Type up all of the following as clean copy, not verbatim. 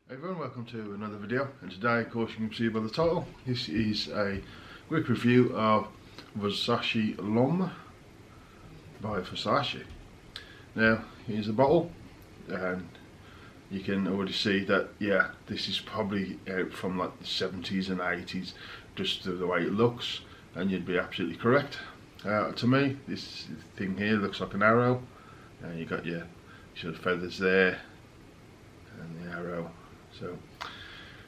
Hey everyone, welcome to another video, and today, of course, you can see by the title, this is a quick review of Versace L'Homme by Versace. Now, here's the bottle, and you can already see that, yeah, this is probably out from like the 70s and 80s, just the way it looks, and you'd be absolutely correct. To me, this thing here looks like an arrow, and you got your sort of feathers there, and the arrow. So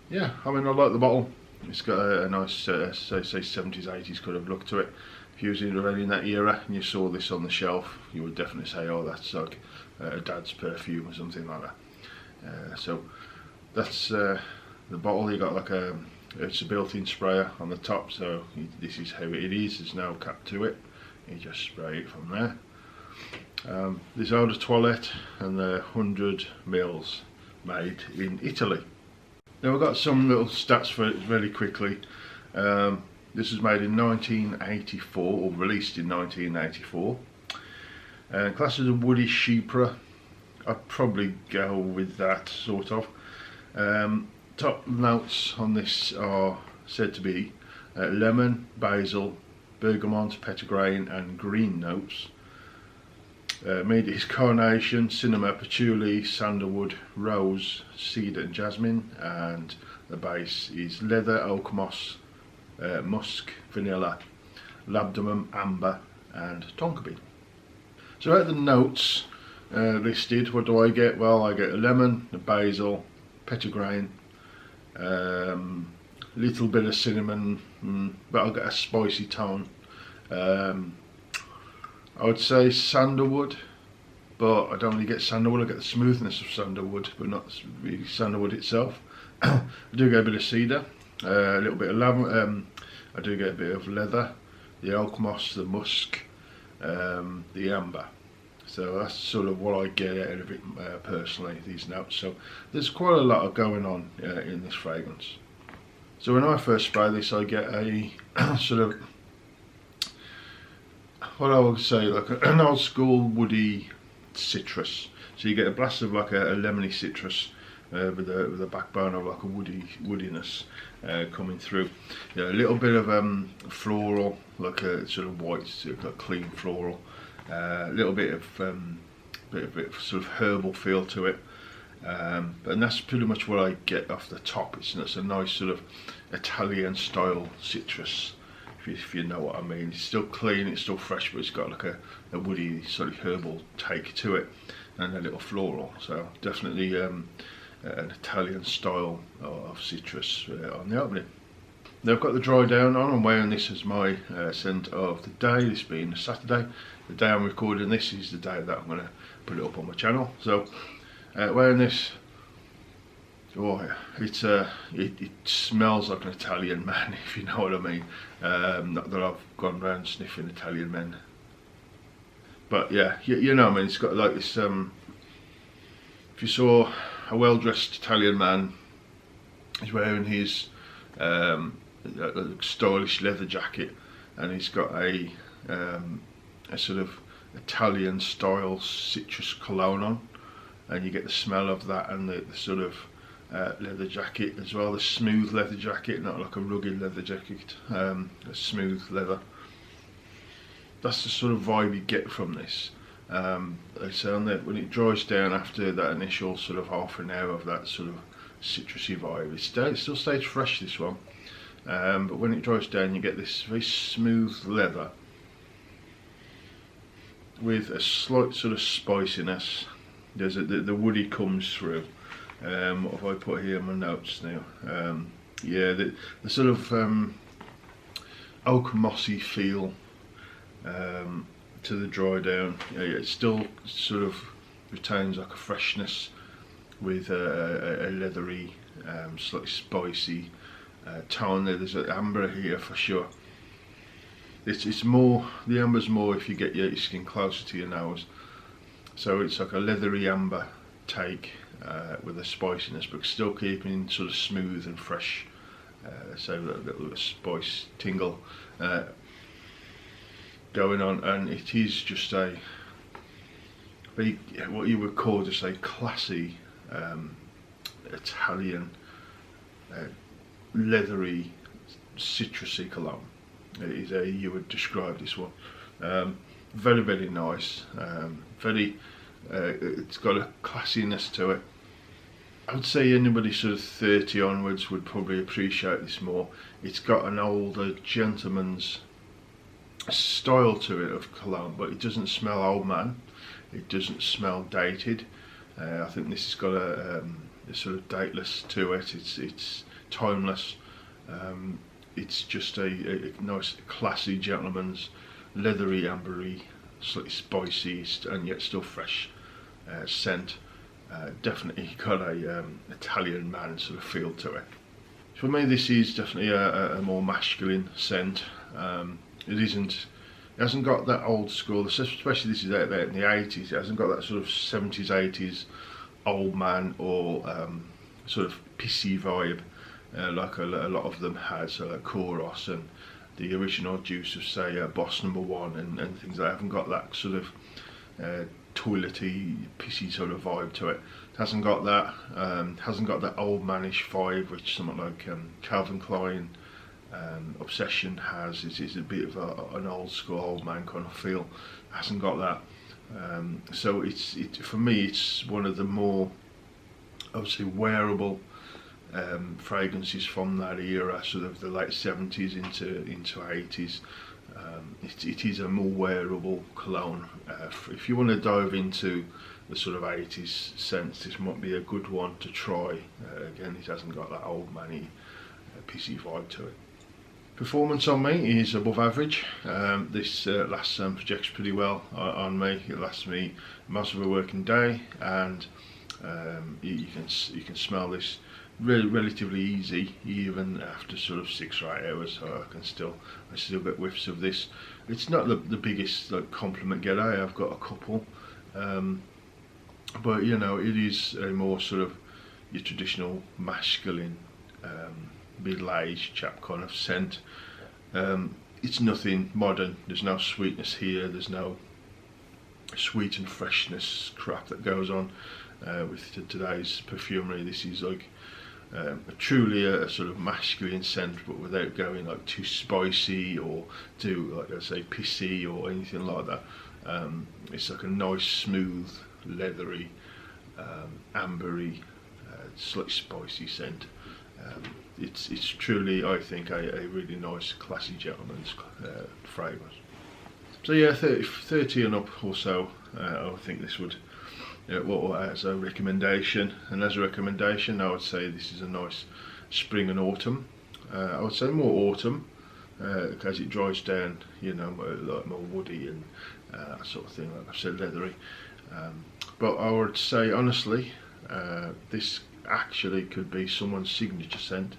yeah, I mean, I like the bottle. It's got a nice say 70s 80s kind of look to it. If you was already in that era and you saw this on the shelf, you would definitely say, oh, that's like a dad's perfume or something like that. So that's the bottle. You got like it's a built-in sprayer on the top, so this is how it is. There's no cap to it, you just spray it from there. This eau de toilette, and the 100 mils made in Italy. Now we've got some little stats for it really quickly. This was made in 1984, or released in 1984. Classed as a woody chypre, I'd probably go with that, sort of. Top notes on this are said to be lemon, basil, bergamot, petitgrain and green notes. Mead is carnation, cinnamon, patchouli, sandalwood, rose, cedar and jasmine, and the base is leather, oak moss, musk, vanilla, labdanum, amber and tonka bean. So out of the notes listed, what do I get? Well, I get a lemon, a basil, petitgrain, little bit of cinnamon, but I'll get a spicy tone. I would say sandalwood, but I don't really get sandalwood. I get the smoothness of sandalwood, but not really sandalwood itself. I do get a bit of cedar, a little bit of lavender. I do get a bit of leather, the oak moss, the musk, the amber. So that's sort of what I get out of it personally, these notes. So there's quite a lot of going on in this fragrance. So when I first spray this, I get a sort of, what I would say, like an old school woody citrus. So you get a blast of like a lemony citrus with a backbone of like a woodiness coming through. Yeah, a little bit of floral, like a sort of white, sort of like clean floral. A little bit of sort of herbal feel to it. And that's pretty much what I get off the top. It's a nice sort of Italian style citrus, if you know what I mean. It's still clean, it's still fresh, but it's got like a woody sort of herbal take to it, and a little floral. So definitely an Italian style of citrus on the opening. Now I've got the dry down on. I'm wearing this as my scent of the day, this being Saturday. The day I'm recording this is the day that I'm going to put it up on my channel. So wearing this, oh, it smells like an Italian man, if you know what I mean. Not that I've gone around sniffing Italian men, but yeah, you know what I mean. It's got like this. If you saw a well-dressed Italian man, he's wearing his stylish leather jacket, and he's got a sort of Italian style citrus cologne on, and you get the smell of that, and the sort of leather jacket as well, the smooth leather jacket, not like a rugged leather jacket, a smooth leather. That's the sort of vibe you get from this. Like I say, when it dries down after that initial sort of half an hour of that sort of citrusy vibe, it still stays fresh, this one, but when it dries down you get this very smooth leather with a slight sort of spiciness. There's the woody comes through. What have I put here in my notes now? Yeah, the sort of oak mossy feel to the dry down. Yeah, it still sort of retains like a freshness with a leathery, slightly spicy tone there. There's an amber here for sure. It's more, the amber's more if you get your skin closer to your nose. So it's like a leathery amber take with a spiciness, but still keeping sort of smooth and fresh. So a little spice tingle going on, and it is just a very, what you would call just a classy Italian leathery citrusy cologne. It is how you would describe this one. Very, very nice. It's got a classiness to it. I would say anybody sort of 30 onwards would probably appreciate this more. It's got an older gentleman's style to it of cologne, but it doesn't smell old man. It doesn't smell dated. I think this has got a sort of dateless to it. It's timeless. It's just a nice, classy gentleman's leathery, ambery, slightly spicy, and yet still fresh scent. Definitely got a Italian man sort of feel to it. For me, this is definitely a more masculine scent. It hasn't got that old school, especially this is out there in the 80s. It hasn't got that sort of 70s, 80s old man or sort of pissy vibe like a lot of them had. So like Koros and the original juice of say Boss Number One and things. I haven't got that sort of toilety, pissy sort of vibe to it. It hasn't got that. Hasn't got that old manish vibe which something like Calvin Klein Obsession has. It's a bit of an old school old man kind of feel. It hasn't got that. So for me it's one of the more obviously wearable fragrances from that era, sort of the late 70s into 80s. It is a more wearable cologne. If you want to dive into the sort of 80s scents, this might be a good one to try. Again, it hasn't got that old manny pissy vibe to it. Performance on me is above average. This lasts projects pretty well on me. It lasts me most of a working day, and you can smell this relatively easy even after sort of 6 or 8 hours. So I still get whiffs of this. It's not the biggest like compliment getter. I've got a couple, but you know, it is a more sort of your traditional masculine middle-aged chap kind of scent. It's nothing modern. There's no sweetness here. There's no sweet and freshness crap that goes on with today's perfumery. This is like truly a sort of masculine scent, but without going like too spicy or too, like I say, pissy or anything like that. It's like a nice, smooth, leathery, ambery, slightly spicy scent. It's truly, I think, a really nice, classy gentleman's fragrance. So yeah, 30 and up or so, I think this would, as a recommendation. And as a recommendation, I would say this is a nice spring and autumn. I would say more autumn, as it dries down, you know, like more woody and that sort of thing, like I said, leathery. But I would say, honestly, this actually could be someone's signature scent.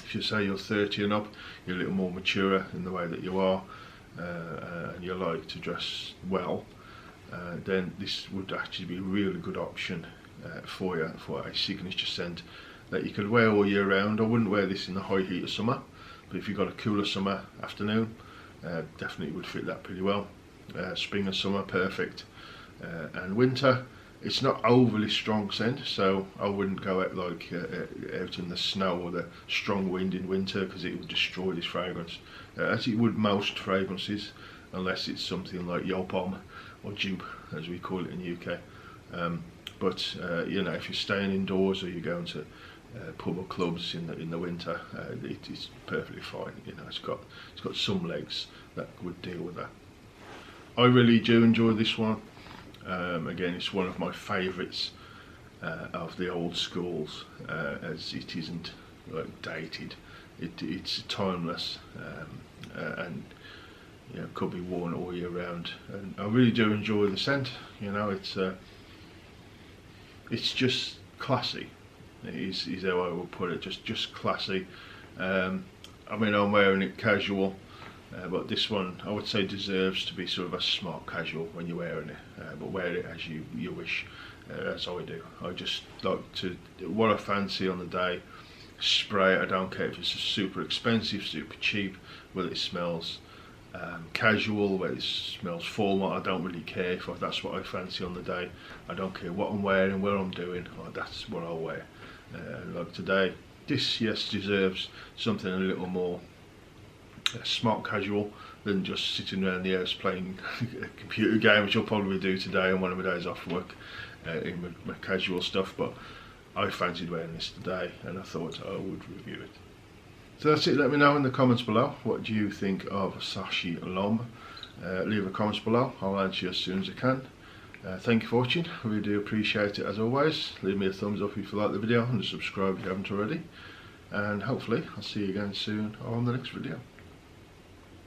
If you say you're 30 and up, you're a little more mature in the way that you are, and you like to dress well, then this would actually be a really good option for you, for a signature scent that you could wear all year round. I wouldn't wear this in the high heat of summer, but if you've got a cooler summer afternoon, definitely would fit that pretty well. Spring and summer, perfect. And winter, it's not overly strong scent, so I wouldn't go out like out in the snow or the strong wind in winter, because it would destroy this fragrance, as it would most fragrances, unless it's something like Yopom or Jupe, as we call it in the UK. But you know, if you're staying indoors or you're going to pub or clubs in the winter, it is perfectly fine. You know, it's got some legs that would deal with that. I really do enjoy this one. Again, it's one of my favourites of the old schools, as it isn't like dated. It's timeless, and you know, could be worn all year round. And I really do enjoy the scent. You know, it's just classy. Is how I would put it. Just classy. I mean, I'm wearing it casual. But this one, I would say, deserves to be sort of a smart casual when you're wearing it, but wear it as you wish, as I do. I just like to, what I fancy on the day, spray it. I don't care if it's super expensive, super cheap, whether it smells casual where it smells formal. I don't really care if that's what I fancy on the day. I don't care what I'm wearing, where I'm doing, that's what I'll wear. Like today, this yes deserves something a little more smart casual than just sitting around the house playing a computer game, which I'll probably do today on one of my days off work in my casual stuff, but I fancied wearing this today and I thought I would review it. So that's it. Let me know in the comments below, what do you think of Versace L'Homme? Leave a comments below, I'll answer you as soon as I can. Thank you for watching, I really do appreciate it as always. Leave me a thumbs up if you like the video and subscribe if you haven't already. And hopefully I'll see you again soon on the next video.